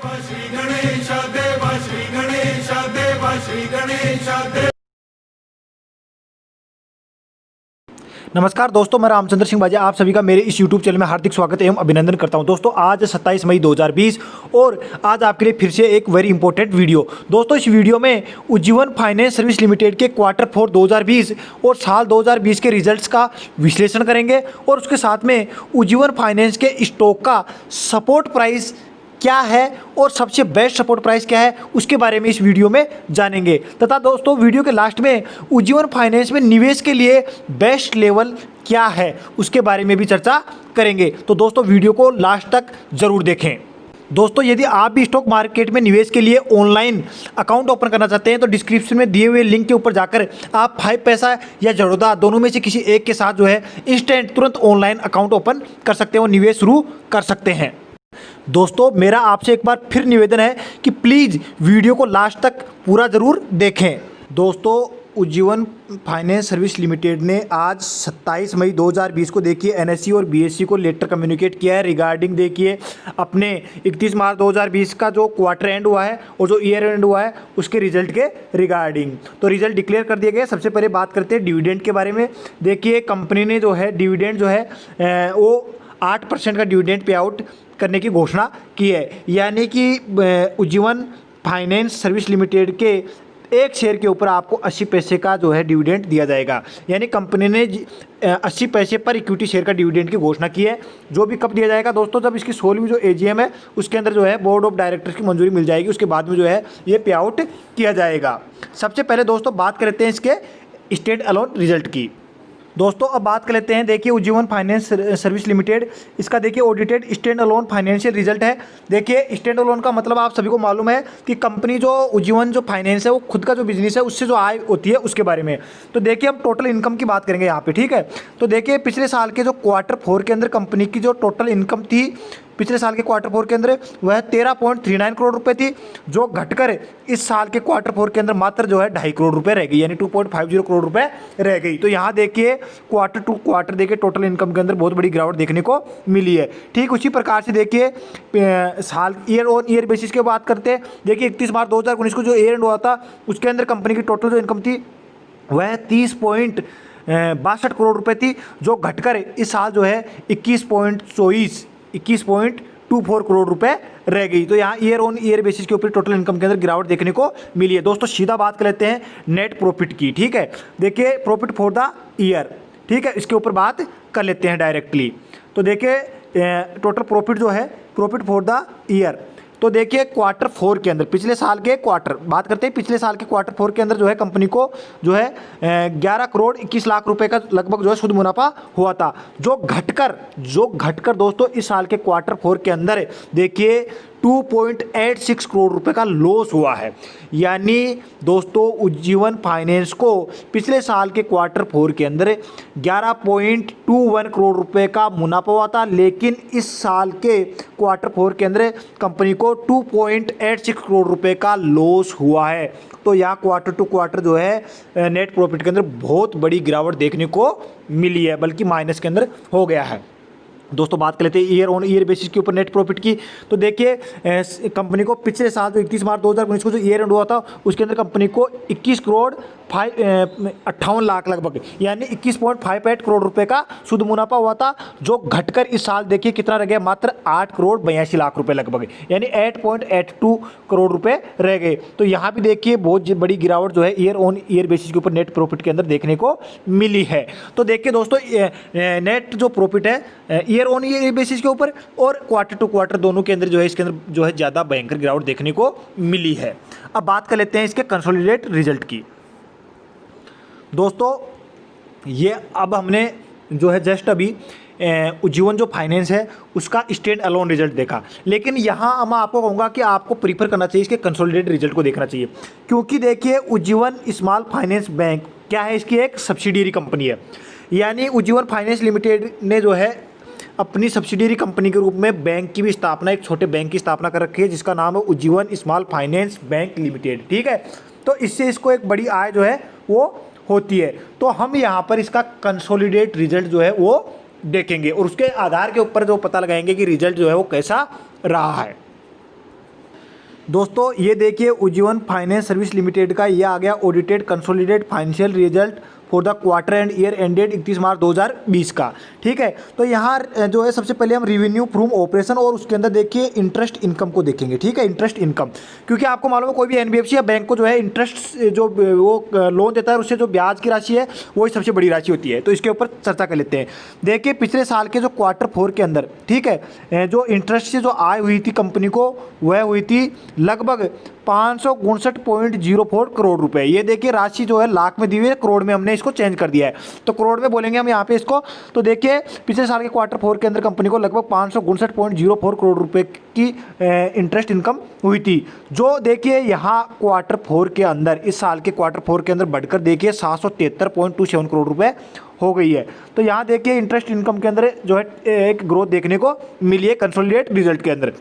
श्री गणेश देवा श्री गणेश देवा श्री गणेश देवा। नमस्कार दोस्तों, मैं रामचंद्र सिंह बाजा आप सभी का मेरे इस YouTube चैनल में हार्दिक स्वागत एवं अभिनंदन करता हूं। दोस्तों आज 27 मई 2020 और आज आपके लिए फिर से एक वेरी इंपॉर्टेंट वीडियो। दोस्तों इस वीडियो में उज्जीवन फाइनेंस सर्विस लिमिटेड के क्वार्टर 4 2020 और साल 2020 के रिजल्ट्स का विश्लेषण करेंगे और उसके साथ में उज्जीवन फाइनेंस के स्टॉक का सपोर्ट प्राइस क्या है और सबसे बेस्ट सपोर्ट प्राइस क्या है उसके बारे में इस वीडियो में जानेंगे। तथा दोस्तों वीडियो के लास्ट में उज्जीवन फाइनेंस में निवेश के लिए बेस्ट लेवल क्या है उसके बारे में भी चर्चा करेंगे। तो दोस्तों वीडियो को लास्ट तक जरूर देखें। दोस्तों यदि आप भी स्टॉक मार्केट में निवेश के लिए ऑनलाइन अकाउंट ओपन करना चाहते हैं तो डिस्क्रिप्शन में दिए हुए लिंक के ऊपर जाकर आप 5 पैसा या जड़ोदा दोनों में से किसी एक के साथ जो है इंस्टेंट तुरंत ऑनलाइन अकाउंट ओपन कर सकते हैं और निवेश शुरू कर सकते हैं। दोस्तों मेरा आपसे एक बार फिर निवेदन है कि प्लीज़ वीडियो को लास्ट तक पूरा ज़रूर देखें। दोस्तों उज्जीवन फाइनेंस सर्विस लिमिटेड ने आज 27 मई 2020 को देखिए एनएससी और बीएससी को लेटर कम्युनिकेट किया है रिगार्डिंग देखिए अपने 31 मार्च 2020 का जो क्वार्टर एंड हुआ है और जो ईयर एंड हुआ है उसके रिजल्ट के रिगार्डिंग। तो रिजल्ट डिक्लेयर कर दिए गए। सबसे पहले बात करते हैं डिविडेंड के बारे में। देखिए कंपनी ने जो है डिविडेंड जो है वो 8% का डिविडेंड पे आउट करने की घोषणा की है, यानी कि उज्जीवन फाइनेंस सर्विस लिमिटेड के एक शेयर के ऊपर आपको 80 पैसे का जो है डिविडेंड दिया जाएगा। यानी कंपनी ने 80 पैसे पर इक्विटी शेयर का डिविडेंड की घोषणा की है। जो भी कब दिया जाएगा दोस्तों, जब इसकी 16वीं जो एजीएम है उसके अंदर जो है बोर्ड ऑफ डायरेक्टर्स की मंजूरी मिल जाएगी, उसके बाद में जो है ये पे आउट किया जाएगा। सबसे पहले दोस्तों बात करते हैं इसके स्टैंड अलोन रिजल्ट की। दोस्तों अब बात कर लेते हैं। देखिए उज्जीवन फाइनेंस सर्विस लिमिटेड इसका देखिए audited stand alone financial result है। देखिए स्टैंड अलोन का मतलब आप सभी को मालूम है कि कंपनी जो उज्जीवन जो फाइनेंस है वो खुद का जो बिजनेस है उससे जो आय होती है उसके बारे में। तो देखिए हम टोटल इनकम की बात करेंगे यहाँ पे, ठीक है। तो देखिए पिछले साल के जो क्वार्टर 4 के अंदर कंपनी की जो टोटल इनकम थी पिछले साल के क्वार्टर 4 के अंदर वह 13.39 करोड़ रुपए थी, जो घटकर इस साल के क्वार्टर 4 के अंदर मात्र जो है 2.5 करोड़ रुपए रह गई, यानी 2.50 करोड़ रुपए रह गई। तो यहाँ देखिए क्वार्टर टू क्वार्टर देखिए टोटल इनकम के अंदर बहुत बड़ी गिरावट देखने को मिली है। ठीक उसी प्रकार से देखिए साल ईयर ऑन ईयर बेसिस की बात करते हैं। देखिए 31 मार्च 2019 को जो ईयर एंड हुआ था उसके अंदर कंपनी की टोटल जो इनकम थी वह 30.62 करोड़ रुपए थी, जो घटकर इस साल जो है 21.24 करोड़ रुपए रह गई। तो यहाँ ईयर ऑन ईयर बेसिस के ऊपर टोटल इनकम के अंदर गिरावट देखने को मिली है। दोस्तों सीधा बात कर लेते हैं नेट प्रॉफिट की, ठीक है। देखिए प्रॉफिट फॉर द ईयर, ठीक है, इसके ऊपर बात कर लेते हैं डायरेक्टली। तो देखिए टोटल प्रॉफिट जो है प्रॉफिट फॉर द ईयर, तो देखिए क्वार्टर 4 के अंदर पिछले साल के क्वार्टर बात करते हैं। पिछले साल के क्वार्टर 4 के अंदर जो है कंपनी को जो है 11 करोड़ 21 लाख रुपए का लगभग जो है शुद्ध मुनाफा हुआ था, जो घटकर दोस्तों इस साल के क्वार्टर 4 के अंदर देखिए 2.86 करोड़ रुपए का लॉस हुआ है। यानी दोस्तों उज्जीवन फाइनेंस को पिछले साल के क्वार्टर 4 के अंदर 11.21 करोड़ रुपए का मुनाफा हुआ था, लेकिन इस साल के क्वार्टर 4 के अंदर कंपनी को 2.86 करोड़ रुपए का लॉस हुआ है। तो यहाँ क्वार्टर टू क्वार्टर जो है नेट प्रॉफिट के अंदर बहुत बड़ी गिरावट देखने को मिली है, बल्कि माइनस के अंदर हो गया है। दोस्तों बात कर लेते हैं ईयर ऑन ईयर बेसिस के ऊपर नेट प्रॉफिट की। तो देखिए कंपनी को पिछले साल जो 31 मार्च 2019 को जो ईयर एंड हुआ था उसके अंदर कंपनी को 21 करोड़ 58 लाख लगभग, यानी 21.58 करोड़ रुपए का शुद्ध मुनाफा हुआ था, जो घटकर इस साल देखिए कितना रह गया, मात्र 8 करोड़ 82 लाख रुपए लगभग, यानी 8.82 करोड़ रुपए रह गए। तो यहाँ भी देखिए बहुत बड़ी गिरावट जो है ईयर ऑन ईयर बेसिस के ऊपर नेट प्रॉफिट के अंदर देखने को मिली है। तो देखिए दोस्तों नेट जो प्रॉफिट है ईयर ऑन ईयर बेसिस के ऊपर और क्वार्टर टू क्वार्टर दोनों के अंदर जो है इसके अंदर जो है ज़्यादा भयंकर गिरावट देखने को मिली है। अब बात कर लेते हैं इसके कंसोलिडेट रिजल्ट की। दोस्तों ये अब हमने जो है जस्ट अभी उज्जीवन जो फाइनेंस है उसका स्टैंड अलोन रिजल्ट देखा, लेकिन यहाँ मैं आपको कहूँगा कि आपको प्रीफर करना चाहिए इसके कंसोलिडेटेड रिजल्ट को देखना चाहिए, क्योंकि देखिए उज्जीवन स्मॉल फाइनेंस बैंक क्या है, इसकी एक सब्सिडियरी कंपनी है। यानी उज्जीवन फाइनेंस लिमिटेड ने जो है अपनी सब्सिडियरी कंपनी के रूप में बैंक की भी स्थापना, एक छोटे बैंक की स्थापना कर रखी है जिसका नाम है Ujjivan small finance bank limited, ठीक है। तो इससे इसको एक बड़ी आय जो है वो होती है। तो हम यहाँ पर इसका कंसोलिडेट रिजल्ट जो है वो देखेंगे और उसके आधार के ऊपर जो पता लगाएंगे कि रिजल्ट जो है वो कैसा रहा है। दोस्तों ये देखिए उज्जीवन फाइनेंस सर्विस लिमिटेड का ये आ गया audited consolidated financial result for the quarter and year ended 31 मार्च 2020 का। ठीक है, तो यहाँ जो है सबसे पहले हम रिवेन्यू फ्रॉम ऑपरेशन और उसके अंदर देखिए इंटरेस्ट इनकम को देखेंगे। ठीक है, इंटरेस्ट इनकम, क्योंकि आपको मालूम है कोई भी एनबीएफसी या बैंक को जो है इंटरेस्ट जो वो लोन देता है उससे जो ब्याज की राशि है वही सबसे बड़ी राशि होती है। तो इसके ऊपर चर्चा कर लेते हैं। देखिए पिछले साल के जो क्वार्टर 4 के अंदर, ठीक है, जो इंटरेस्ट से जो आय हुई थी कंपनी को वह हुई थी लगभग 559.04 करोड़ रुपए। ये देखिए राशि जो है लाख में दी हुई है, करोड़ में हमने इसको चेंज कर दिया है, तो करोड़ में बोलेंगे हम यहाँ पे इसको। तो देखिए पिछले साल के क्वार्टर 4 के अंदर कंपनी को लगभग 559.04 करोड़ रुपए की इंटरेस्ट इनकम हुई थी, जो देखिए यहाँ क्वार्टर 4 के अंदर, इस साल के क्वार्टर 4 के अंदर बढ़कर देखिए 773.27 करोड़ रुपए हो गई है। तो यहाँ देखिए इंटरेस्ट इनकम के अंदर जो है एक ग्रोथ देखने को मिली है कंसोलिडेट रिजल्ट के अंदर।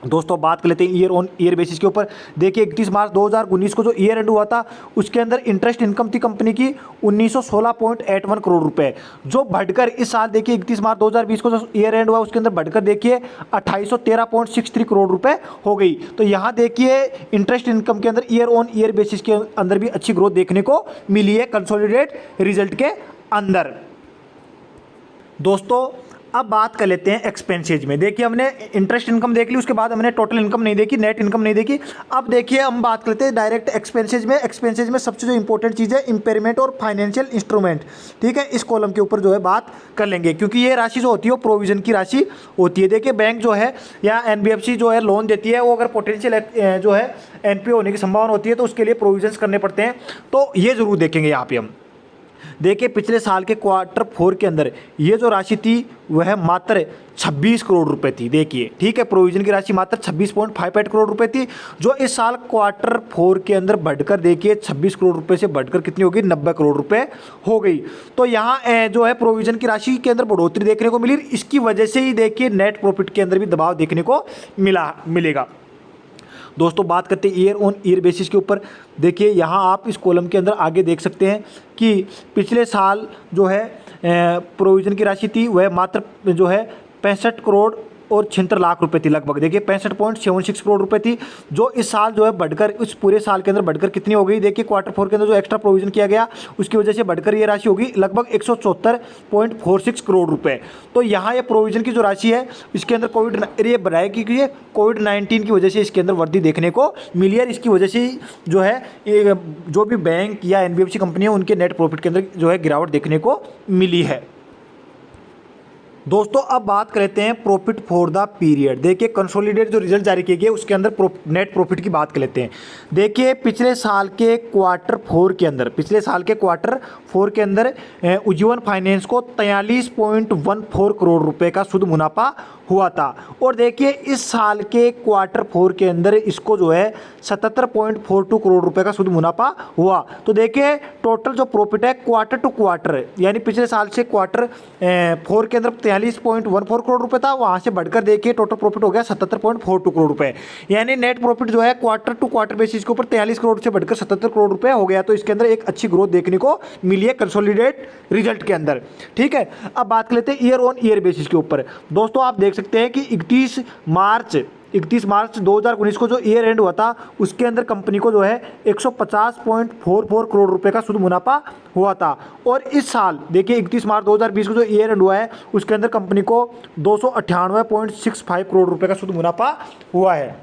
दोस्तों बात कर लेते हैं ईयर ऑन ईयर बेसिस के ऊपर। देखिए 31 मार्च 2019 को जो ईयर एंड हुआ था उसके अंदर इंटरेस्ट इनकम थी कंपनी की 1916.81 करोड़ रुपए, जो बढ़कर इस साल देखिए 31 मार्च 2020 को जो ईयर एंड हुआ उसके अंदर बढ़कर देखिए 2813.63 करोड़ रुपए हो गई। तो यहाँ देखिए इंटरेस्ट इनकम के अंदर ईयर ऑन ईयर बेसिस के अंदर भी अच्छी ग्रोथ देखने को मिली है कंसोलिडेट रिजल्ट के अंदर। दोस्तों अब बात कर लेते हैं एक्सपेंसेज में। देखिए हमने इंटरेस्ट इनकम देख ली, उसके बाद हमने टोटल इनकम नहीं देखी, नेट इनकम नहीं देखी। अब देखिए हम बात करते हैं डायरेक्ट एक्सपेंसेज में। एक्सपेंसेज में सबसे जो इंपॉर्टेंट चीज़ है इम्पेयरमेंट और फाइनेंशियल इंस्ट्रूमेंट। ठीक है, इस कॉलम के ऊपर जो है बात कर लेंगे, क्योंकि ये राशि जो होती है वो प्रोविजन की राशि होती है। देखिए बैंक जो है या एनबीएफसी जो है लोन देती है, वो अगर पोटेंशियल जो है एनपीए होने की संभावना होती है तो उसके लिए प्रोविजंस करने पड़ते हैं, तो ये जरूर देखेंगे यहाँ पे हम। देखिए पिछले साल के क्वार्टर 4 के अंदर ये जो राशि थी वह मात्र 26 करोड़ रुपए थी। देखिए ठीक है, प्रोविजन की राशि मात्र 26.58 करोड़ रुपए थी, जो इस साल क्वार्टर 4 के अंदर बढ़कर देखिए 26 करोड़ रुपए से बढ़कर कितनी होगी, 90 करोड़ रुपए हो गई। तो यहाँ जो है प्रोविजन की राशि के अंदर बढ़ोतरी देखने को मिली, इसकी वजह से ही देखिए नेट प्रॉफिट के अंदर भी दबाव देखने को मिलेगा। दोस्तों बात करते हैं ईयर ऑन ईयर बेसिस के ऊपर। देखिए यहाँ आप इस कॉलम के अंदर आगे देख सकते हैं कि पिछले साल जो है प्रोविज़न की राशि थी वह मात्र जो है 65 करोड़ और 76 लाख रुपए थी लगभग। देखिए 65.76 करोड़ रुपए थी, जो इस साल जो है बढ़कर इस पूरे साल के अंदर बढ़कर कितनी हो गई, देखिए क्वार्टर 4 के अंदर जो एक्स्ट्रा प्रोविजन किया गया उसकी वजह से बढ़कर ये राशि होगी लगभग 174.46 करोड़ रुपए। तो यहाँ ये प्रोविजन की जो राशि है इसके अंदर ये बढ़ाई क्योंकि ये कोविड-19 की वजह से इसके अंदर वृद्धि देखने को मिली है। इसकी वजह से जो है जो भी बैंक या एनबीएफसी कंपनी है उनके नेट प्रॉफिट के अंदर जो है गिरावट देखने को मिली है। दोस्तों अब बात करते हैं प्रॉफिट फॉर द पीरियड। देखिए कंसोलिडेट जो रिजल्ट जारी किए गए उसके अंदर नेट प्रॉफिट की बात कर लेते हैं। देखिए पिछले साल के क्वार्टर 4 के अंदर उज्जीवन फाइनेंस को 43.14 करोड़ रुपए का शुद्ध मुनाफा हुआ था, और देखिए इस साल के क्वार्टर 4 के अंदर इसको जो है 77.42 करोड़ रुपए का शुद्ध मुनाफा हुआ। तो देखिए टोटल जो प्रॉफिट है क्वार्टर टू क्वार्टर, यानी पिछले साल से क्वार्टर 4 के अंदर 43.14 करोड़ रुपए था, वहाँ से बढ़कर देखिए टोटल प्रॉफिट हो गया 77.42 करोड़ रुपए, यानी नेट प्रॉफिट जो है क्वार्टर टू क्वार्टर बेसिस के ऊपर 43 करोड़ से बढ़कर 77 करोड़ रुपए हो गया। तो इसके अंदर एक अच्छी ग्रोथ देखने को मिली है कंसोलिडेट रिजल्ट के अंदर। ठीक है, अब बात कर लेते हैं ईयर ऑन ईयर बेसिस के ऊपर। दोस्तों आप देख सकते हैं कि 31 मार्च 2019 को जो ईयर एंड हुआ था उसके अंदर कंपनी को जो है 150.44 करोड़ रुपए का शुद्ध मुनाफा हुआ था, और इस साल देखिए 31 मार्च 2020 को जो ईयर एंड हुआ है उसके अंदर कंपनी को 298.65 करोड़ रुपए का शुद्ध मुनाफा हुआ है।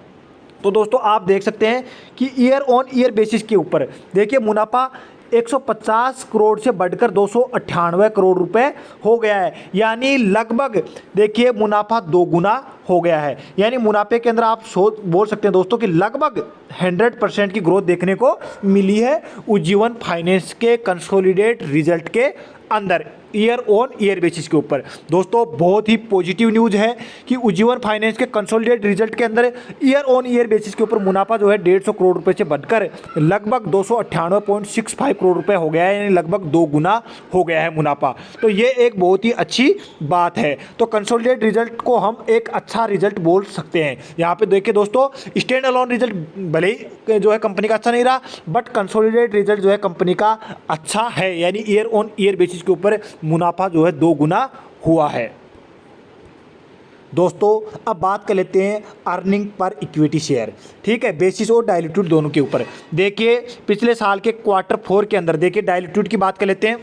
तो दोस्तों आप देख सकते हैं कि ईयर ऑन ईयर बेसिस के ऊपर देखिए मुनाफा 150 करोड़ से बढ़कर 298 करोड़ रुपए हो गया है, यानी लगभग देखिए मुनाफा 2 गुना हो गया है। यानी मुनाफे के अंदर आप बोल सकते हैं दोस्तों कि लगभग 100% की ग्रोथ देखने को मिली है उज्जीवन फाइनेंस के कंसोलिडेट रिजल्ट के अंदर ईयर ऑन ईयर बेसिस के ऊपर। दोस्तों बहुत ही पॉजिटिव न्यूज़ है कि उज्जीवन फाइनेंस के कंसोलिडेट रिजल्ट के अंदर ईयर ऑन ईयर बेसिस के ऊपर मुनाफा जो है 150 करोड़ रुपए से बढ़कर लगभग 298.65 करोड़ रुपए हो गया है, यानी लगभग 2 गुना हो गया है मुनाफा। तो ये एक बहुत ही अच्छी बात है। तो कंसोलिडेट रिजल्ट को हम एक अच्छा रिजल्ट बोल सकते हैं। यहाँ पे देखिए दोस्तों स्टैंड अलोन रिजल्ट भले ही जो है कंपनी का अच्छा नहीं रहा, बट कंसोलिडेट रिजल्ट जो है कंपनी का अच्छा है, यानी ईयर ऑन ईयर बेसिस के ऊपर मुनाफा जो है 2 गुना हुआ है। दोस्तों अब बात कर लेते हैं अर्निंग पर इक्विटी शेयर, ठीक है, बेसिस और डाइल्यूटेड दोनों के ऊपर। देखिए पिछले साल के Q4 के अंदर देखिए डाइल्यूटेड की बात कर लेते हैं,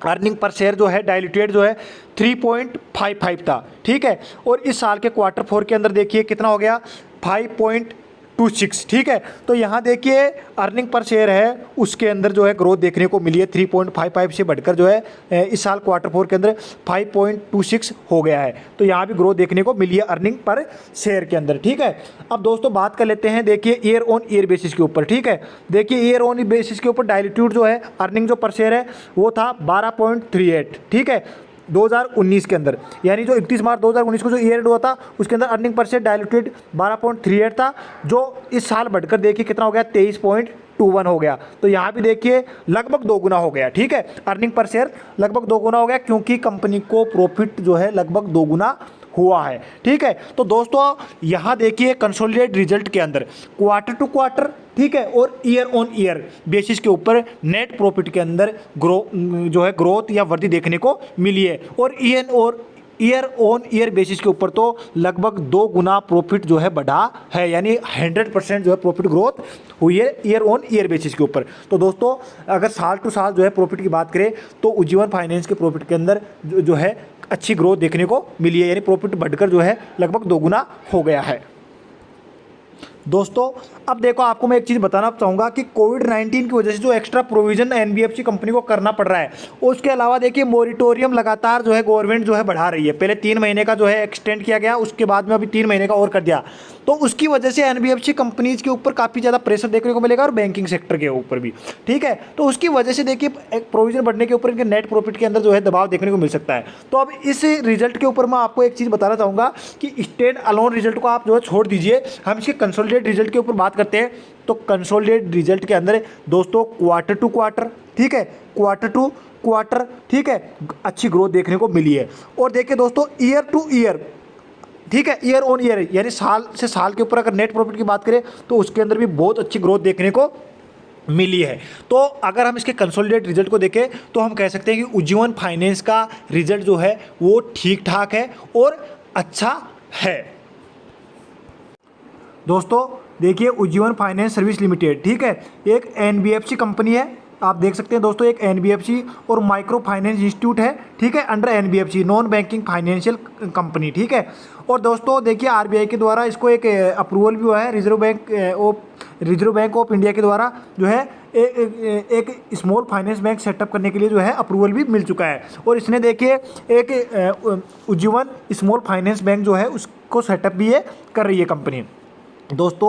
अर्निंग पर शेयर जो है डाइल्यूटेड जो है 3.55 था, ठीक है, और इस साल के Q4 के अंदर देखिए कितना हो गया 5.26, ठीक है। तो यहाँ देखिए अर्निंग पर शेयर है उसके अंदर जो है ग्रोथ देखने को मिली है, 3.55 से बढ़कर जो है इस साल Q4 के अंदर 5.26 हो गया है। तो यहाँ भी ग्रोथ देखने को मिली है अर्निंग पर शेयर के अंदर, ठीक है। अब दोस्तों बात कर लेते हैं देखिए ईयर ऑन ईयर बेसिस के ऊपर, ठीक है। देखिए ईयर ऑन बेसिस के ऊपर डाइल्यूटेड जो है अर्निंग जो पर शेयर है वो था 12.38, ठीक है, 2019 के अंदर, यानी जो 31 मार्च 2019 को जो ईयर एंड हुआ था उसके अंदर अर्निंग पर शेयर डाइल्यूटेड 12.38 था, जो इस साल बढ़कर देखिए कितना हो गया 23.21 हो गया। तो यहाँ भी देखिए लगभग 2 गुना हो गया, ठीक है, अर्निंग पर शेयर लगभग 2 गुना हो गया, क्योंकि कंपनी को प्रॉफिट जो है लगभग 2 गुना हुआ है, ठीक है। तो दोस्तों यहाँ देखिए कंसोलिडेटेड रिजल्ट के अंदर Q2 ठीक है, और ईयर ऑन ईयर बेसिस के ऊपर नेट प्रॉफिट के अंदर जो है ग्रोथ या वृद्धि देखने को मिली है, और ईयर ऑन ईयर बेसिस के ऊपर तो लगभग 2 गुना प्रॉफिट जो है बढ़ा है, यानी 100% जो है प्रॉफिट ग्रोथ हुई है ईयर ऑन ईयर बेसिस के ऊपर। तो दोस्तों अगर साल टू साल जो है प्रॉफिट की बात करें तो उज्जीवन फाइनेंस के प्रॉफिट के अंदर जो है अच्छी ग्रोथ देखने को मिली है, यानी प्रॉफिट बढ़कर जो है लगभग 2 गुना हो गया है। दोस्तों अब देखो आपको मैं एक चीज़ बताना चाहूँगा कि कोविड-19 की वजह से जो एक्स्ट्रा प्रोविजन एनबीएफसी कंपनी को करना पड़ रहा है, उसके अलावा देखिए मोरिटोरियम लगातार जो है गवर्नमेंट जो है बढ़ा रही है। पहले 3 महीने का जो है एक्सटेंड किया गया, उसके बाद में अभी 3 महीने का और कर दिया, तो उसकी वजह से एनबीएफसी कंपनीज के ऊपर काफ़ी ज़्यादा प्रेशर देखने को मिलेगा और बैंकिंग सेक्टर के ऊपर भी, ठीक है। तो उसकी वजह से देखिए प्रोविजन बढ़ने के ऊपर इनके नेट प्रॉफिट के अंदर जो है दबाव देखने को मिल सकता है। तो अब इस रिजल्ट के ऊपर मैं आपको एक चीज़ बताना चाहूँगा कि स्टैंड अलोन रिजल्ट को आप जो है छोड़ दीजिए, हम इसके कंसोलिडेटेड रिजल्ट के ऊपर बात करते हैं। तो कंसोलिडेटेड रिजल्ट के अंदर दोस्तों Q2 ठीक है, Q2 ठीक है, अच्छी ग्रोथ देखने को मिली है। और देखिए दोस्तों ईयर टू ईयर, ठीक है, ईयर ऑन ईयर यानी साल से साल के ऊपर अगर नेट प्रॉफिट की बात करें तो उसके अंदर भी बहुत अच्छी ग्रोथ देखने को मिली है। तो अगर हम इसके कंसोलिडेटेड रिजल्ट को देखें तो हम कह सकते हैं कि उज्जीवन फाइनेंस का रिजल्ट जो है वो ठीक ठाक है और अच्छा है। दोस्तों देखिए उज्जीवन फाइनेंस सर्विस लिमिटेड, ठीक है, एक एनबीएफसी कंपनी है, आप देख सकते हैं दोस्तों एक एनबीएफसी और माइक्रो फाइनेंस इंस्टीट्यूट है, ठीक है, under NBFC non banking financial company, ठीक है। और दोस्तों देखिए आरबीआई के द्वारा इसको एक अप्रूवल भी हुआ है, रिजर्व बैंक ऑफ इंडिया के द्वारा जो है एक स्मॉल फाइनेंस बैंक सेटअप करने के लिए जो है अप्रूवल भी मिल चुका है। और इसने देखिए एक उज्जीवन स्मॉल फाइनेंस बैंक जो है उसको सेटअप भी ये कर रही है कंपनी। दोस्तों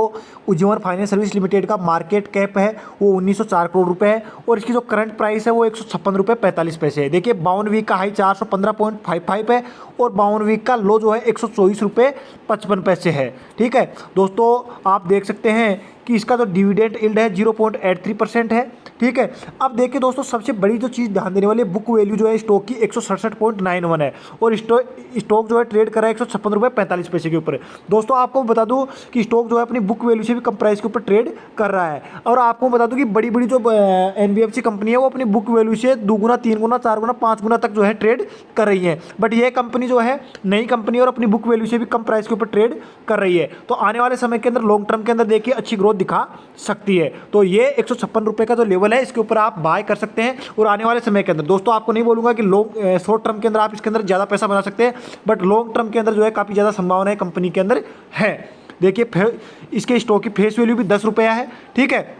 उज्जीवन फाइनेंस सर्विस लिमिटेड का मार्केट कैप है वो 1904 करोड़ रुपए है, और इसकी जो करंट प्राइस है वो 156 रुपये 45 पैसे है। देखिए 52 वीक का हाई 415.55 है, और 52 वीक का लो जो है 124 रुपये 55 पैसे है, ठीक है। दोस्तों आप देख सकते हैं कि इसका जो डिविडेंड यील्ड है 0.83% है, ठीक है। अब देखिए दोस्तों सबसे बड़ी जो चीज़ ध्यान देने वाली है, बुक वैल्यू जो है स्टॉक की 167.91 है, और स्टॉक जो है ट्रेड कर रहा है 156 रुपये 45 पैसे के ऊपर। दोस्तों आपको बता दूं कि स्टॉक जो है अपनी बुक वैल्यू से भी कम प्राइस के ऊपर ट्रेड कर रहा है। और आपको बता दूं कि बड़ी बड़ी जो एनबीएफसी कंपनी है वो अपनी बुक वैल्यू से 2 गुना 3 गुना 4 गुना 5 गुना तक जो है ट्रेड कर रही है, बट ये कंपनी जो है नई कंपनी और अपनी बुक वैल्यू से भी कम प्राइस के ऊपर ट्रेड कर रही है। तो आने वाले समय के अंदर लॉन्ग टर्म के अंदर देखिए अच्छी ग्रोथ दिखा सकती है। तो ये 156 रुपये का जो लेवल है इसके ऊपर आप बाय कर सकते हैं, और आने वाले समय के अंदर दोस्तों आपको नहीं बोलूंगा कि शॉर्ट टर्म के अंदर आप इसके अंदर ज़्यादा पैसा बना सकते हैं, बट लॉन्ग टर्म के अंदर जो है काफ़ी ज़्यादा संभावना है कंपनी के अंदर है। देखिए इसके स्टॉक की फेस वैल्यू भी 10 रुपया है, ठीक है।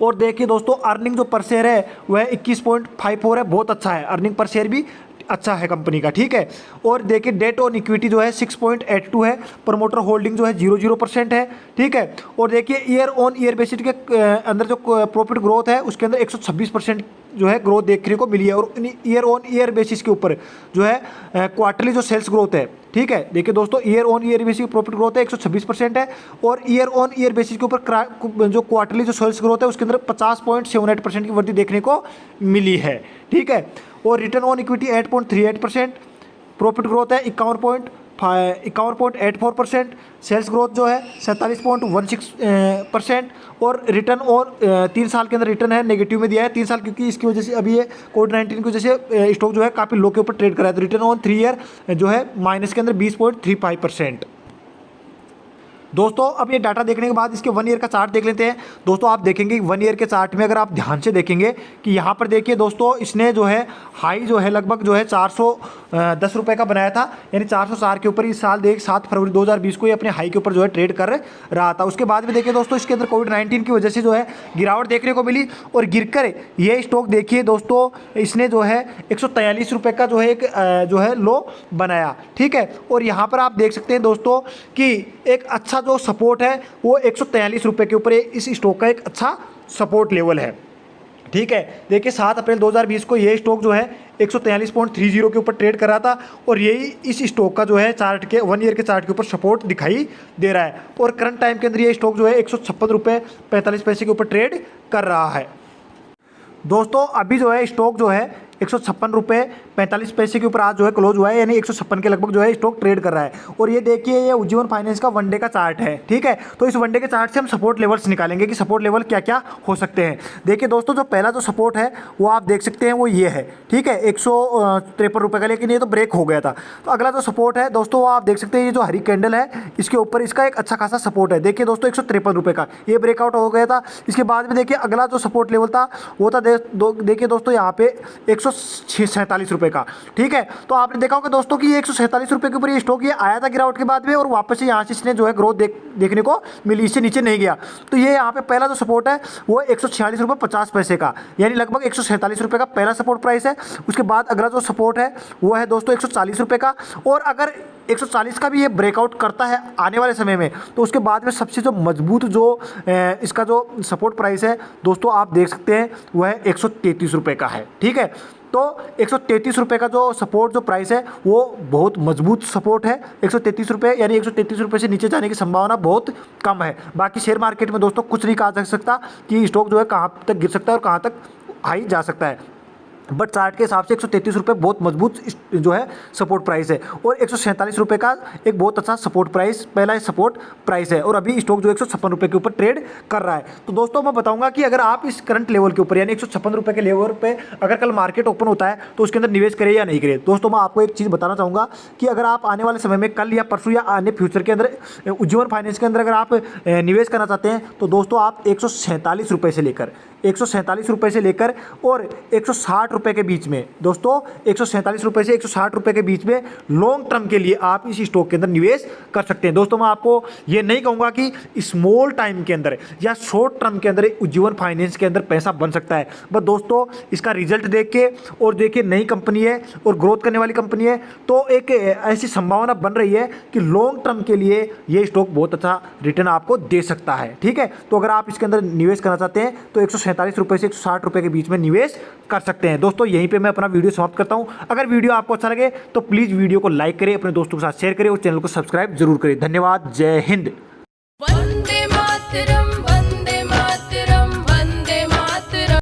और देखिए दोस्तों अर्निंग जो पर शेयर है वह 21.54 है, बहुत अच्छा है, अर्निंग पर शेयर भी अच्छा है कंपनी का, ठीक है। और देखिए डेट ऑन इक्विटी जो है 6.82 है, प्रमोटर होल्डिंग जो है 0% है, ठीक है। और देखिए ईयर ऑन ईयर बेसिस के अंदर जो प्रॉफिट ग्रोथ है उसके अंदर 126% जो है ग्रोथ देखने को मिली है, और ईयर ऑन ईयर बेसिस के ऊपर जो है क्वार्टरली जो सेल्स ग्रोथ है, ठीक है। देखिए दोस्तों ईयर ऑन ईयर बेसिस की प्रॉफिट ग्रोथ है 126% है, और ईयर ऑन ईयर बेसिस के ऊपर जो क्वार्टरली जो सेल्स ग्रोथ है उसके अंदर 50.78% की वृद्धि देखने को मिली है, ठीक है। और return on equity 8.38%, profit growth है 51 51.84%, सेल्स ग्रोथ जो है 47.16%, और रिटर्न और 3 साल के अंदर रिटर्न है नेगेटिव में दिया है 3 साल, क्योंकि इसकी वजह से अभी ये कोविड-19 की वजह से स्टॉक जो है काफ़ी लो के ऊपर ट्रेड कर रहा है। तो रिटर्न ऑन 3 ईयर जो है माइनस के अंदर 20.35%। दोस्तों अब ये डाटा देखने के बाद इसके 1 ईयर का चार्ट देख लेते हैं। दोस्तों आप देखेंगे 1 ईयर के चार्ट में अगर आप ध्यान से देखेंगे कि यहाँ पर देखिए दोस्तों, इसने जो है हाई जो है लगभग जो है 410 रुपये का बनाया था, यानी 404 के ऊपर इस साल 7 फरवरी 2020 को ये अपने हाई के ऊपर जो है ट्रेड कर रहा था। उसके बाद में देखिए दोस्तों, इसके अंदर कोविड-19 की वजह से जो है गिरावट देखने को मिली, और गिरकर ये स्टॉक देखिए दोस्तों, इसने जो है 143 रुपये का जो है एक जो है लो बनाया, ठीक है। और यहाँ पर आप देख सकते हैं दोस्तों कि एक अच्छा जो सपोर्ट है वो 143 रुपये के ऊपर इस स्टॉक का एक अच्छा सपोर्ट लेवल है, ठीक है। देखिए 7 अप्रैल 2020 को ये स्टॉक जो है 143.30 के ऊपर ट्रेड कर रहा था, और यही इस स्टॉक का जो है चार्ट के 1 ईयर के चार्ट के ऊपर सपोर्ट दिखाई दे रहा है। और करंट टाइम के अंदर ये स्टॉक जो है 156 रुपये 45 पैसे के ऊपर ट्रेड कर रहा है। दोस्तों अभी जो है स्टॉक जो है 156 रुपये 45 पैसे के ऊपर आज जो है क्लोज हुआ है, यानी 156 के लगभग जो है स्टॉक ट्रेड कर रहा है। और ये देखिए ये उज्जीवन फाइनेंस का वनडे का चार्ट है, ठीक है। तो इस वनडे के चार्ट से हम सपोर्ट लेवल्स निकालेंगे कि सपोर्ट लेवल क्या क्या हो सकते हैं। देखिए दोस्तों, जो पहला जो सपोर्ट है वो आप देख सकते हैं वो ये है, ठीक है, 153 रुपये का, लेकिन ये तो ब्रेक हो गया था। तो अगला जो सपोर्ट है दोस्तों वो आप देख सकते हैं, ये जो हरी कैंडल है इसके ऊपर इसका एक अच्छा खासा सपोर्ट है। देखिए दोस्तों 153 रुपये का ये ब्रेकआउट हो गया था। इसके बाद में देखिए अगला जो सपोर्ट लेवल था वो था देखिए दोस्तों यहाँ पे 147 रुपये का, ठीक है। तो आपने देखा होगा दोस्तों कि ये 147 रुपये के ऊपर ये स्टॉक ये आया था गिरावट के बाद में, और वापस से यहाँ से इसने जो है ग्रोथ देखने को मिली, इससे नीचे नहीं गया। तो ये यहाँ पे पहला जो सपोर्ट है वो 146 रुपये 50 पैसे का, यानी लगभग 147 रुपये का पहला सपोर्ट प्राइस है। उसके बाद अगला जो सपोर्ट है वो है दोस्तों 140 रुपये का, और अगर 140 का भी ये ब्रेकआउट करता है आने वाले समय में, तो उसके बाद में सबसे जो मजबूत जो इसका जो सपोर्ट प्राइस है दोस्तों आप देख सकते हैं वह है 133 रुपये का है, ठीक है। तो 133 रुपये का जो सपोर्ट जो प्राइस है वो बहुत मजबूत सपोर्ट है। 133 रुपये, यानी 133 रुपये से नीचे जाने की संभावना बहुत कम है। बाकी शेयर मार्केट में दोस्तों कुछ नहीं कहा जा सकता कि स्टॉक जो है कहाँ तक गिर सकता है और कहाँ तक हाई जा सकता है, बट चार्ट के हिसाब से 133 रुपये बहुत मजबूत जो है सपोर्ट प्राइस है, और 147 रुपये का एक बहुत अच्छा सपोर्ट प्राइस पहला सपोर्ट प्राइस है। और अभी स्टॉक जो 156 रुपये के ऊपर ट्रेड कर रहा है। तो दोस्तों मैं बताऊंगा कि अगर आप इस करंट लेवल के ऊपर यानी 156 रुपये के लेवल पे अगर कल मार्केट ओपन होता है तो उसके अंदर निवेश करें या नहीं करें। दोस्तों मैं आपको एक चीज़ बताना चाहूँगा कि अगर आप आने वाले समय में कल या परसों या आने फ्यूचर के अंदर उज्जीवन फाइनेंस के अंदर अगर आप निवेश करना चाहते हैं तो दोस्तों आप 147 रुपये से लेकर 147 रुपये से लेकर और 160 रुपये के बीच में, दोस्तों 147 रुपये से 160 रुपये के बीच में लॉन्ग टर्म के लिए आप इस स्टॉक के अंदर निवेश कर सकते हैं। दोस्तों मैं आपको ये नहीं कहूँगा कि स्मॉल टाइम के अंदर या शॉर्ट टर्म के अंदर उज्जीवन फाइनेंस के अंदर पैसा बन सकता है, बट दोस्तों इसका रिजल्ट देख के और देखिए नई कंपनी है और ग्रोथ करने वाली कंपनी है, तो एक ऐसी संभावना बन रही है कि लॉन्ग टर्म के लिए ये स्टॉक बहुत अच्छा रिटर्न आपको दे सकता है, ठीक है। तो अगर आप इसके अंदर निवेश करना चाहते हैं तो 147 रुपये से 160 रुपये के बीच में निवेश कर सकते हैं। दोस्तों यहीं पे मैं अपना वीडियो समाप्त करता हूं। अगर वीडियो आपको अच्छा लगे तो प्लीज़ वीडियो को लाइक करें, अपने दोस्तों के साथ शेयर करें और चैनल को सब्सक्राइब जरूर करें। धन्यवाद, जय हिंद। वंदे मातरम।